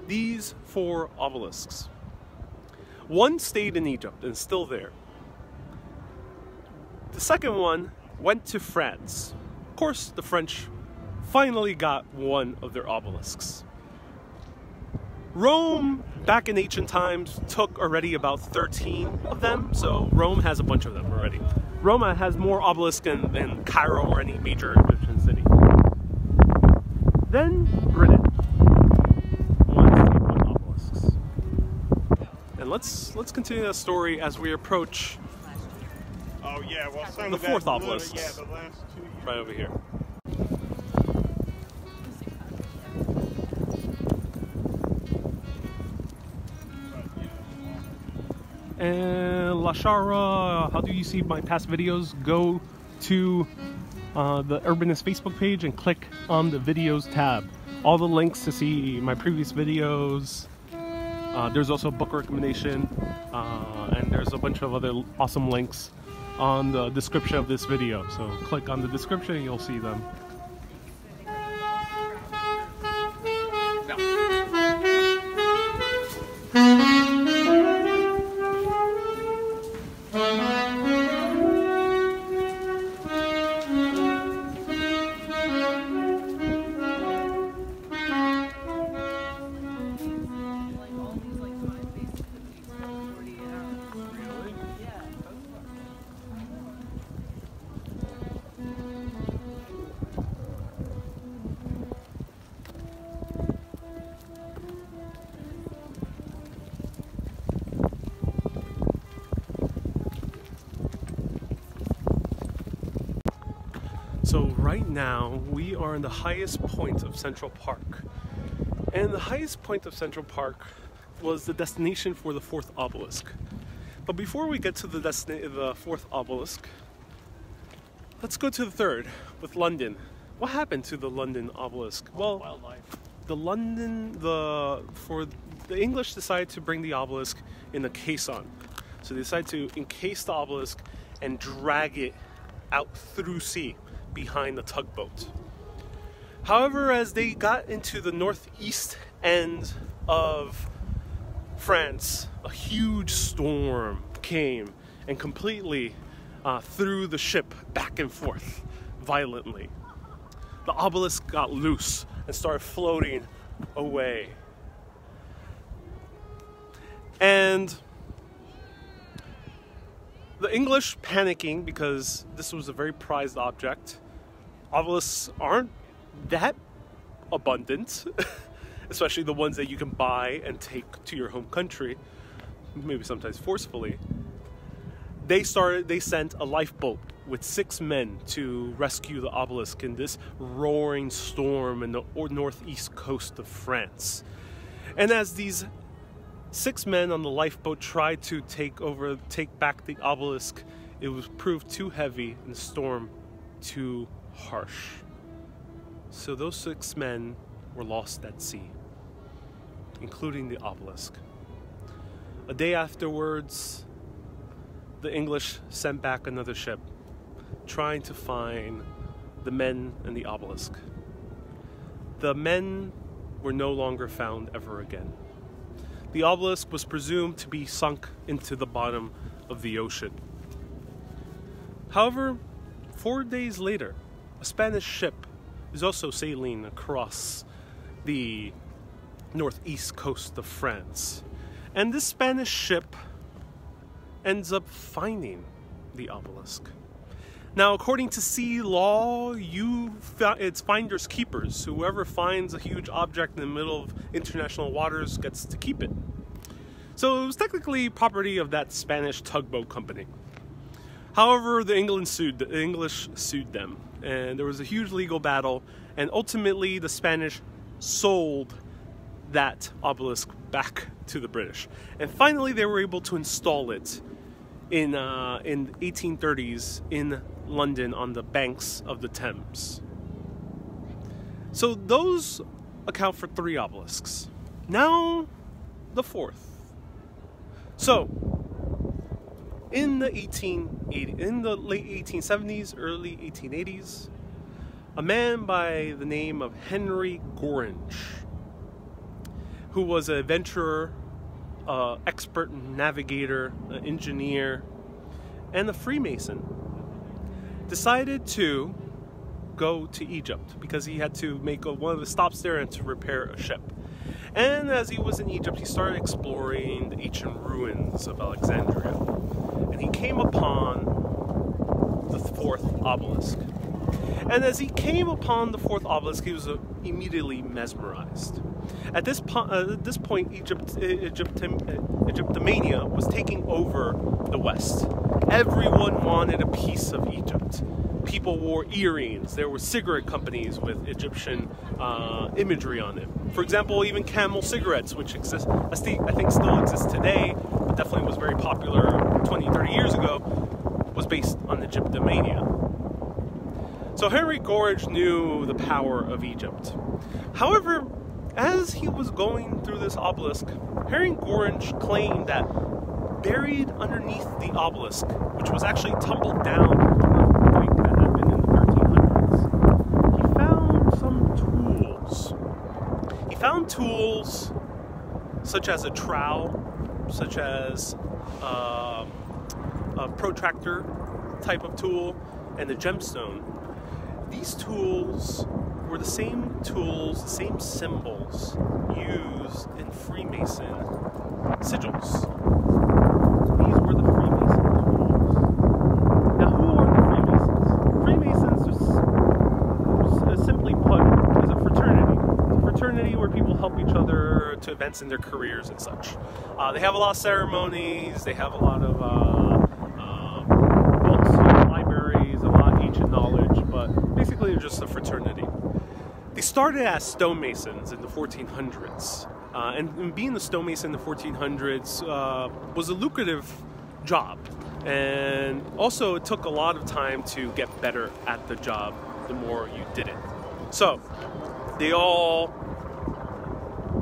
these 4 obelisks. One stayed in Egypt and is still there. The second one went to France. Of course, the French finally got one of their obelisks. Rome, back in ancient times, took already about 13 of them, so Rome has a bunch of them already. Rome has more obelisks than Cairo or any major Egyptian city. Then Britain wanted to one obelisks. And let's continue that story as we approach the 4th obelisk. Yeah, the last 2 years. Right over here. And Lashara, how do you see my past videos? Go to the Urbanist Facebook page and click on the videos tab. All the links to see my previous videos. There's also a book recommendation. and there's a bunch of other awesome links on the description of this video. So click on the description and you'll see them. So right now we are in the highest point of Central Park, and the highest point of Central Park was the destination for the fourth obelisk. But before we get to the fourth obelisk, let's go to the third with London. What happened to the London obelisk? Well, wildlife. The English decided to bring the obelisk in a caisson. So they decided to encase the obelisk and drag it out through sea behind the tugboat. However, as they got into the northeast end of France, a huge storm came and completely threw the ship back and forth violently. The obelisk got loose and started floating away. And the English panicking because this was a very prized object. Obelisks aren't that abundant, especially the ones that you can buy and take to your home country, maybe sometimes forcefully. They sent a lifeboat with 6 men to rescue the obelisk in this roaring storm in the northeast coast of France. And as these 6 men on the lifeboat tried to take back the obelisk, it was proved too heavy and the storm too harsh. So those 6 men were lost at sea, including the obelisk. A day afterwards, the English sent back another ship, trying to find the men and the obelisk. The men were no longer found ever again. The obelisk was presumed to be sunk into the bottom of the ocean. However, 4 days later, a Spanish ship is also sailing across the northeast coast of France. And this Spanish ship ends up finding the obelisk. Now, according to sea law, it's finders keepers. Whoever finds a huge object in the middle of international waters gets to keep it. So it was technically property of that Spanish tugboat company. However, the English sued them, and there was a huge legal battle, and ultimately the Spanish sold that obelisk back to the British. And finally they were able to install it in 1830s in London on the banks of the Thames. So those account for 3 obelisks. Now the fourth. So in the late 1870s, early 1880s, a man by the name of Henry Gorringe, who was an adventurer, expert navigator, an engineer, and a Freemason, decided to go to Egypt because he had to make one of the stops there and to repair a ship. And as he was in Egypt, he started exploring the ancient ruins of Alexandria, and he came upon the fourth obelisk. And as he came upon the fourth obelisk, he was immediately mesmerized. At this point, Egyptomania was taking over the West. Everyone wanted a piece of Egypt. People wore earrings. There were cigarette companies with Egyptian imagery on it. For example, even Camel cigarettes, which exist, I think still exist today, but definitely was very popular 20, 30 years ago, was based on Egyptomania. So Henry Gorringe knew the power of Egypt. However, as he was going through this obelisk, Henry Gorringe claimed that buried underneath the obelisk, which was actually tumbled down from an earthquake that happened in the 1300s, he found some tools. He found tools such as a trowel, such as a protractor type of tool, and a gemstone. These tools were the same tools, the same symbols used in Freemason sigils. These were the Freemason tools. Now, who are the Freemasons? Freemasons, simply put, is a fraternity. It's a fraternity where people help each other to advance in their careers and such. They have a lot of ceremonies, they have a lot of books, libraries, a lot of ancient knowledge, but basically they're just a fraternity. They started as stonemasons in the 1400s, and being a stonemason in the 1400s was a lucrative job, and also it took a lot of time to get better at the job the more you did it. So they all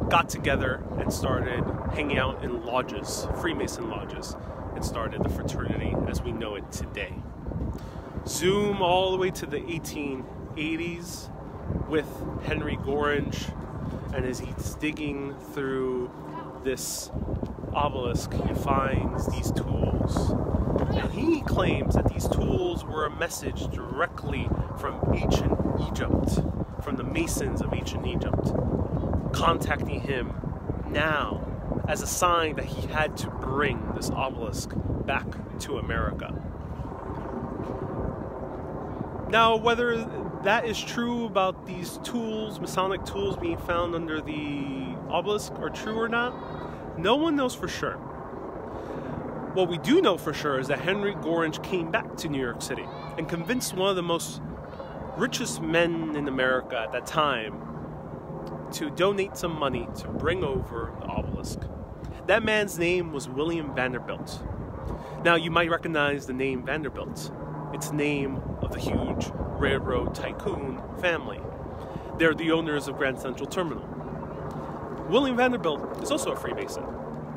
got together and started hanging out in lodges, Freemason lodges, and started the fraternity as we know it today. Zoom all the way to the 1880s with Henry Gorringe, and as he's digging through this obelisk, he finds these tools. And he claims that these tools were a message directly from ancient Egypt, from the Masons of ancient Egypt, contacting him now as a sign that he had to bring this obelisk back to America. Now, whether that is true about these tools, Masonic tools being found under the obelisk, are true or not, no one knows for sure. What we do know for sure is that Henry Gorringe came back to New York City and convinced one of the most richest men in America at that time to donate some money to bring over the obelisk. That man's name was William Vanderbilt. Now, you might recognize the name Vanderbilt. It's the name of the huge railroad tycoon family. They're the owners of Grand Central Terminal. William Vanderbilt is also a Freemason,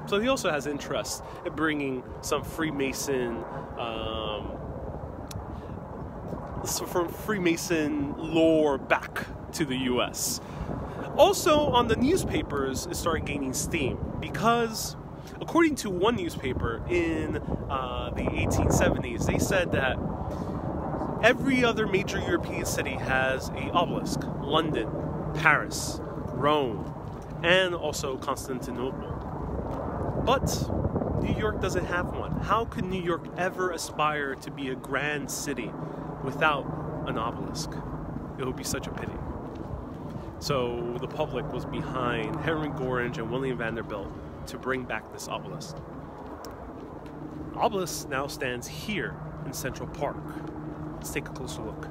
so he also has interest in bringing some Freemason lore back to the U.S. Also, on the newspapers, it started gaining steam because, according to one newspaper in the 1870s, they said that every other major European city has an obelisk. London, Paris, Rome, and also Constantinople. But New York doesn't have one. How could New York ever aspire to be a grand city without an obelisk? It would be such a pity. So the public was behind Henry Gorringe and William Vanderbilt to bring back this obelisk. The obelisk now stands here in Central Park. Let's take a closer look.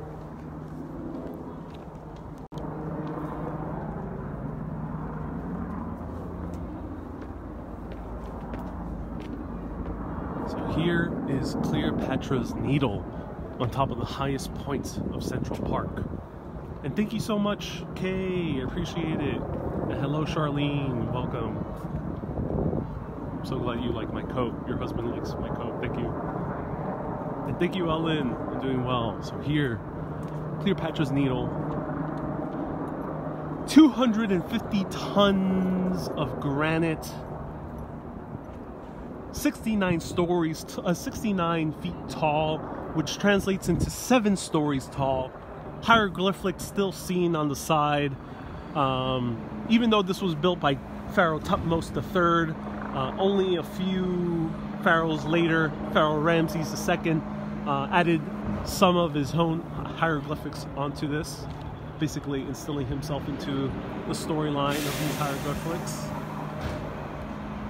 So here is Cleopatra's Needle on top of the highest point of Central Park. And thank you so much, Kay, I appreciate it. And hello, Charlene, welcome. I'm so glad you like my coat. Your husband likes my coat, thank you. And thank you, Ellen, I'm doing well. So here, Cleopatra's Needle. 250 tons of granite, 69 stories, 69 feet tall, which translates into 7 stories tall. Hieroglyphics still seen on the side. Even though this was built by Pharaoh Thutmose III, only a few pharaohs later, Pharaoh Ramses II added some of his own hieroglyphics onto this, basically instilling himself into the storyline of these hieroglyphics.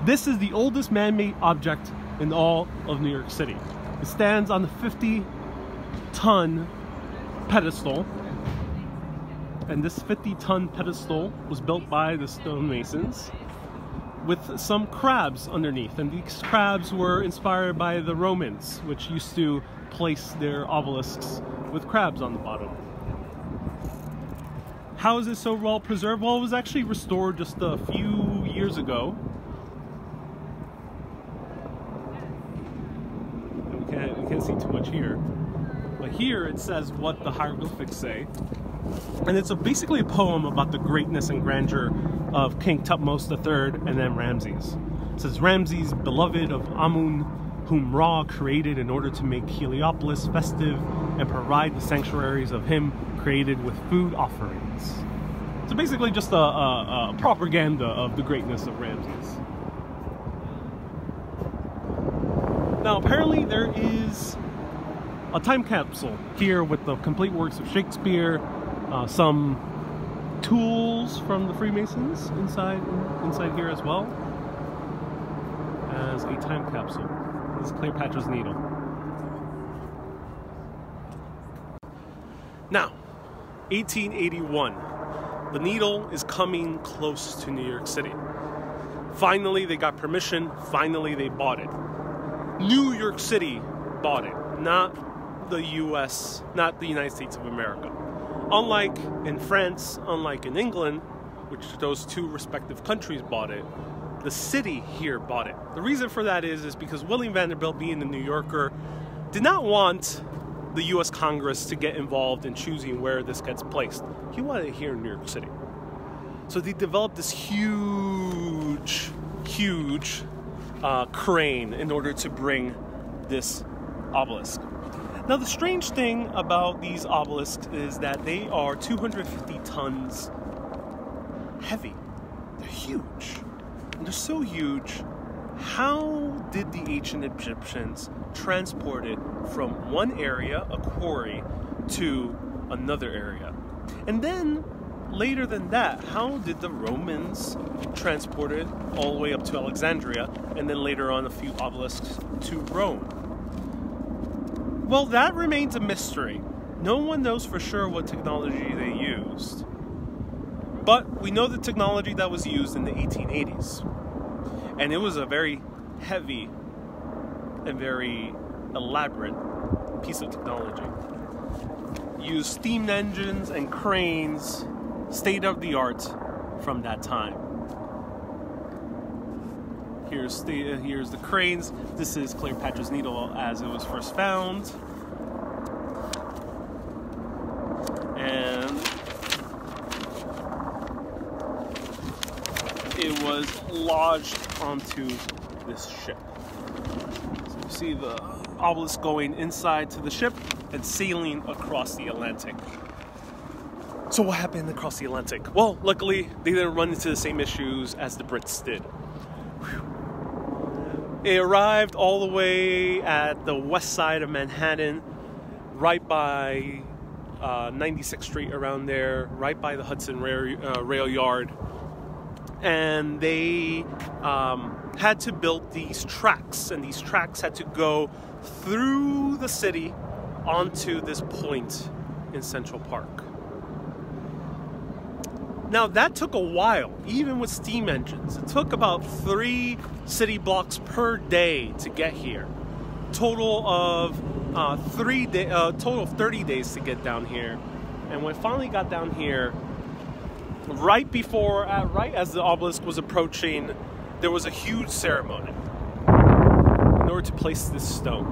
This is the oldest man-made object in all of New York City. It stands on the 50-ton pedestal, and this 50-ton pedestal was built by the stonemasons with some crabs underneath, and these crabs were inspired by the Romans, which used to place their obelisks with crabs on the bottom. How is it so well preserved? Well, it was actually restored just a few years ago. can't see too much here. But here it says what the hieroglyphics say. And it's basically a poem about the greatness and grandeur of King Thutmose III and then Ramses. It says, Ramses, beloved of Amun, whom Ra created in order to make Heliopolis festive and provide the sanctuaries of him created with food offerings. So basically just a propaganda of the greatness of Ramses. Now apparently there is a time capsule here with the complete works of Shakespeare, some tools from the Freemasons inside here as well as a time capsule. This is Cleopatra's Needle. Now, 1881. The needle is coming close to New York City. Finally, they got permission. Finally, they bought it. New York City bought it, not the U.S., not the United States of America. Unlike in France, unlike in England, which those two respective countries bought it, the city here bought it. The reason for that is because William Vanderbilt, being a New Yorker, did not want the U.S. Congress to get involved in choosing where this gets placed. He wanted it here in New York City. So they developed this huge crane in order to bring this obelisk. Now the strange thing about these obelisks is that they are 250 tons heavy. They're huge. And they're so huge. How did the ancient Egyptians transport it from one area, a quarry, to another area? And then, later than that, how did the Romans transport it all the way up to Alexandria, and then later on a few obelisks to Rome? Well, that remains a mystery. No one knows for sure what technology they used. But we know the technology that was used in the 1880s. And it was a very heavy and very elaborate piece of technology. Used steam engines and cranes, state of the art from that time. Here's the cranes. This is Cleopatra's Needle as it was first found. And it was lodged onto this ship. So you see the obelisk going inside to the ship and sailing across the Atlantic. So what happened across the Atlantic? Well, luckily they didn't run into the same issues as the Brits did. It arrived all the way at the west side of Manhattan, right by 96th Street, around there, right by the Hudson rail yard. And they had to build these tracks, and these tracks had to go through the city onto this point in Central Park. Now that took a while, even with steam engines. It took about 3 city blocks per day to get here. Total of 30 days to get down here. And when it finally got down here, right as the obelisk was approaching, there was a huge ceremony in order to place this stone.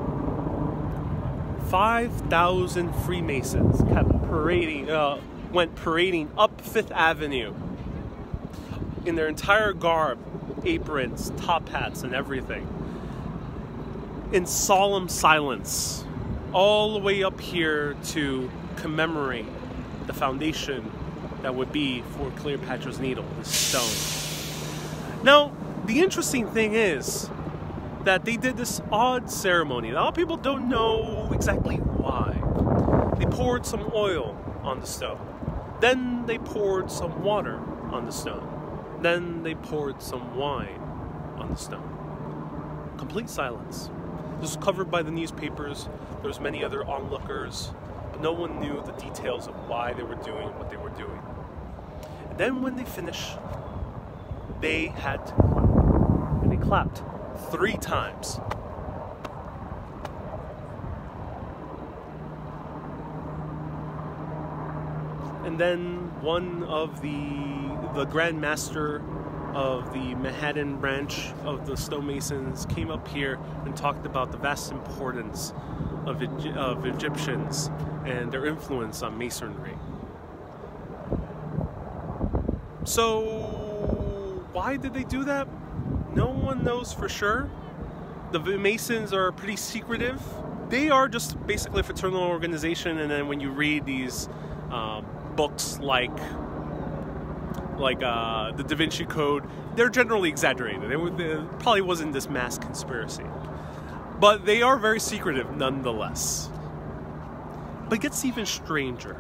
5,000 Freemasons went parading up Fifth Avenue in their entire garb, aprons, top hats, and everything, in solemn silence, all the way up here to commemorate the foundation that would be for Cleopatra's Needle, the stone. Now, the interesting thing is that they did this odd ceremony. A lot of people don't know exactly why. They poured some oil on the stone. Then they poured some water on the stone. Then they poured some wine on the stone. Complete silence. This was covered by the newspapers. There was many other onlookers, but no one knew the details of why they were doing what they were doing. And then when they finished, they clapped 3 times. And then one of the Grand Master of the Manhattan branch of the stonemasons came up here and talked about the vast importance of Egyptians and their influence on Masonry. So, why did they do that? No one knows for sure. The Masons are pretty secretive. They are just basically a fraternal organization, and then when you read these books like the Da Vinci Code, they're generally exaggerated. It probably wasn't this mass conspiracy. But they are very secretive nonetheless. But it gets even stranger.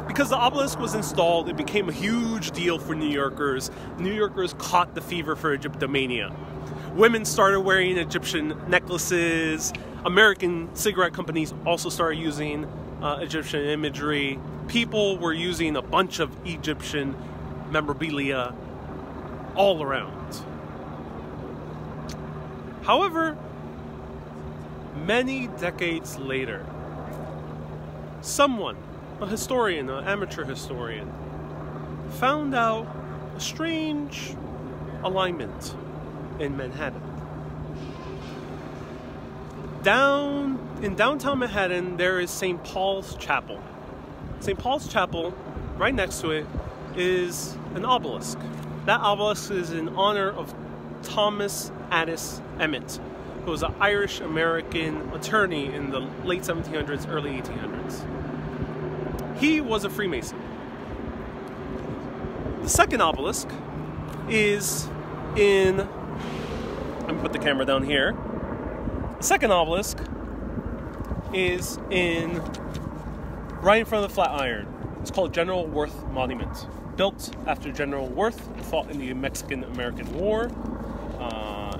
Because the obelisk was installed, it became a huge deal for New Yorkers. New Yorkers caught the fever for Egyptomania. Women started wearing Egyptian necklaces. American cigarette companies also started using Egyptian imagery. People were using a bunch of Egyptian memorabilia all around. However, many decades later, someone, a historian, an amateur historian, found out a strange alignment in Manhattan. In downtown Manhattan, there is St. Paul's Chapel. St. Paul's Chapel, right next to it, is an obelisk. That obelisk is in honor of Thomas Addis Emmet, who was an Irish-American attorney in the late 1700s, early 1800s. He was a Freemason. The second obelisk is in... I'm going to put the camera down here. The second obelisk is right in front of the Flatiron. It's called General Worth Monument. Built after General Worth fought in the Mexican-American War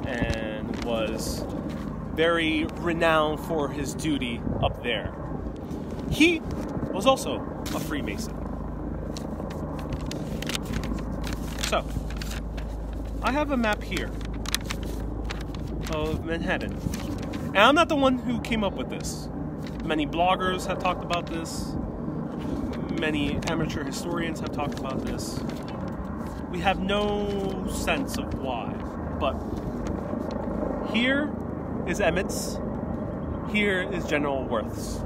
and was very renowned for his duty up there. He was also a Freemason. So, I have a map here of Manhattan. And I'm not the one who came up with this. Many bloggers have talked about this. Many amateur historians have talked about this. We have no sense of why. But here is Emmett's. Here is General Worth's.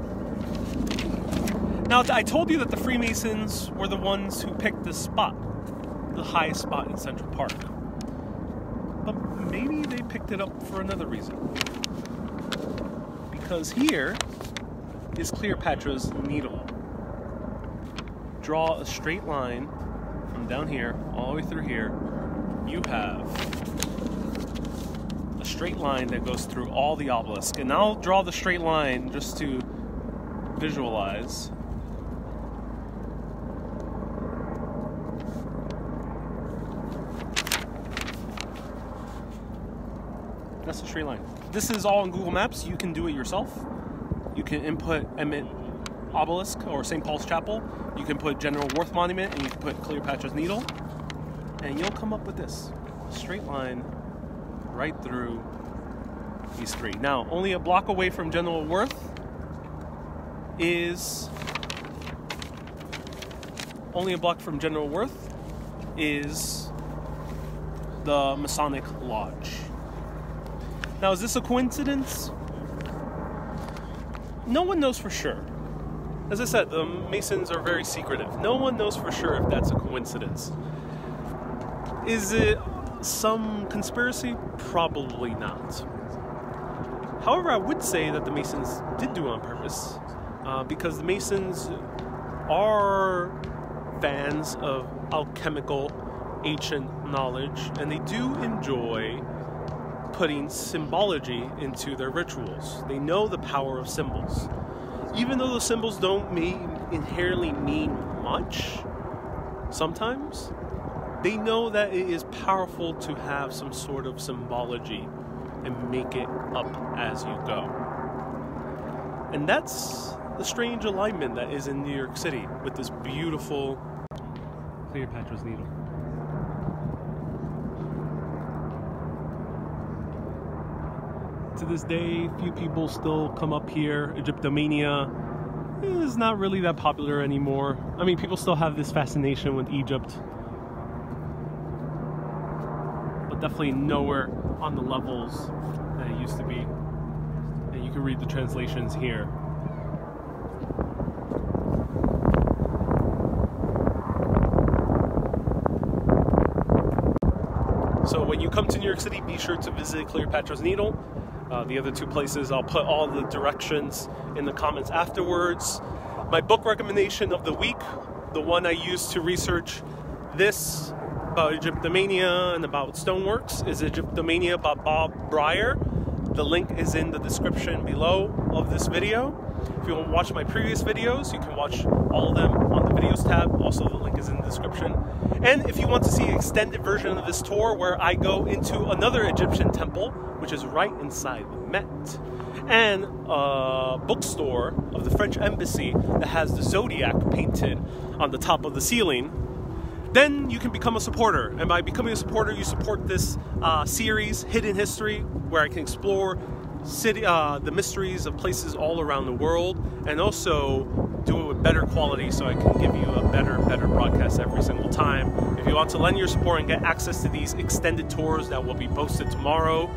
Now, I told you that the Freemasons were the ones who picked this spot, the highest spot in Central Park. But maybe they picked it up for another reason. Because here is Cleopatra's Needle. Draw a straight line from down here all the way through here. You have a straight line that goes through all the obelisks. And I'll draw the straight line just to visualize. That's a straight line. This is all on Google Maps. You can do it yourself. You can input Emmet Obelisk or St. Paul's Chapel. You can put General Worth Monument, and you can put Cleopatra's Needle, and you'll come up with this straight line right through these three. Now, only a block away from General Worth is the Masonic Lodge. Now, is this a coincidence? No one knows for sure. As I said, the Masons are very secretive. No one knows for sure if that's a coincidence. Is it some conspiracy? Probably not. However, I would say that the Masons did do it on purpose, because the Masons are fans of alchemical ancient knowledge, and they do enjoy putting symbology into their rituals. They know the power of symbols. Even though the symbols don't inherently mean much, sometimes, they know that it is powerful to have some sort of symbology and make it up as you go. And that's the strange alignment that is in New York City with this beautiful Cleopatra's Needle. To this day, few people still come up here. Egyptomania is not really that popular anymore. I mean, people still have this fascination with Egypt, but definitely nowhere on the levels that it used to be. And you you can read the translations here. So when you come to New York City, be sure to visit Cleopatra's Needle. The other two places, I'll put all the directions in the comments afterwards. My book recommendation of the week, the one I used to research this about Egyptomania and about stoneworks, is Egyptomania by Bob Breyer. The link is in the description below of this video. If you want to watch my previous videos, you can watch all of them on the videos tab. Also, the link is in the description. And if you want to see an extended version of this tour where I go into another Egyptian temple, which is right inside the Met, and a bookstore of the French embassy that has the zodiac painted on the top of the ceiling, then you can become a supporter. And by becoming a supporter, you support this series, Hidden History, where I can explore the mysteries of places all around the world, and also do it with better quality so I can give you a better broadcast every single time. If you want to lend your support and get access to these extended tours that will be posted tomorrow,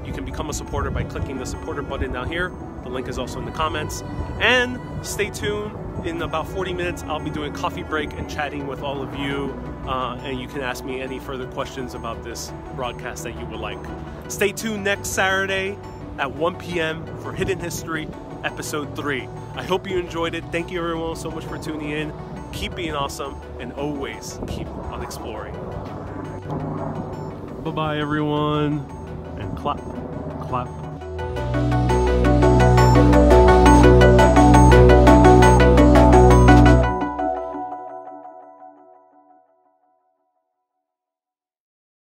you can become a supporter by clicking the supporter button down here. The link is also in the comments. And stay tuned. In about 40 minutes, I'll be doing a coffee break and chatting with all of you. And you can ask me any further questions about this broadcast that you would like. Stay tuned next Saturday at 1 p.m. for Hidden History, Episode 3. I hope you enjoyed it. Thank you everyone so much for tuning in. Keep being awesome, and always keep on exploring. Bye-bye everyone, and clap, clap.